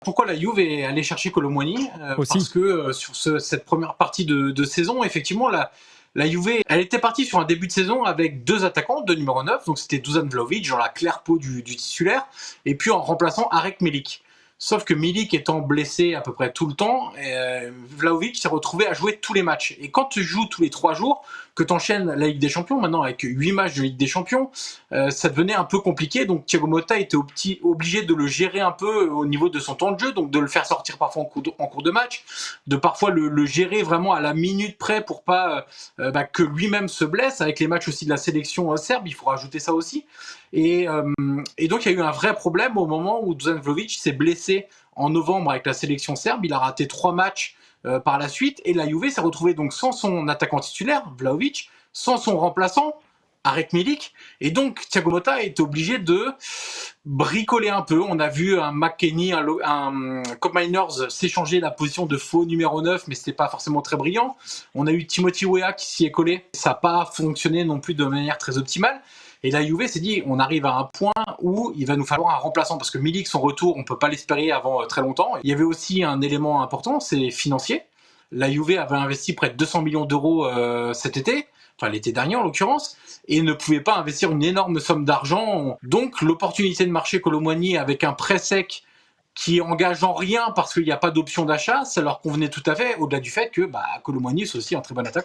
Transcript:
Pourquoi la Juve est allée chercher Kolo Muani Aussi. Parce que sur cette première partie de saison, effectivement, la Juve, elle était partie sur un début de saison avec 2 attaquants, 2 numéro 9, donc c'était Dusan Vlahovic, dans la claire peau du titulaire, et puis en remplaçant Arek Milik. Sauf que Milik étant blessé à peu près tout le temps, Vlahovic s'est retrouvé à jouer tous les matchs. Et quand tu joues tous les 3 jours, que tu enchaînes la Ligue des Champions, maintenant avec 8 matchs de Ligue des Champions, ça devenait un peu compliqué. Donc Thiago Motta était obligé de le gérer un peu au niveau de son temps de jeu, donc de le faire sortir parfois en cours de match, de parfois le gérer vraiment à la minute près pour pas que lui-même se blesse. Avec les matchs aussi de la sélection serbe, il faut rajouter ça aussi. Et donc il y a eu un vrai problème au moment où Dusan Vlahovic s'est blessé en novembre avec la sélection serbe. Il a raté 3 matchs par la suite, et la Juve s'est retrouvée donc sans son attaquant titulaire, Vlahovic, sans son remplaçant, Arek Milik, et donc Thiago Motta est obligé de bricoler un peu. On a vu un McKennie, un Kopp Miners s'échanger la position de faux numéro 9, mais c'était pas forcément très brillant. On a eu Timothy Weah qui s'y est collé. Ça n'a pas fonctionné non plus de manière très optimale. Et la Juve s'est dit, on arrive à un point où il va nous falloir un remplaçant, parce que Milik, son retour, on ne peut pas l'espérer avant très longtemps. Il y avait aussi un élément important, c'est financier. La Juve avait investi près de 200 millions d'euros cet été, enfin l'été dernier en l'occurrence, et ne pouvait pas investir une énorme somme d'argent. Donc l'opportunité de marcher Kolo Muani avec un prêt sec qui engage en rien parce qu'il n'y a pas d'option d'achat, ça leur convenait tout à fait, au-delà du fait que Kolo Muani, c'est aussi un très bon attaquant.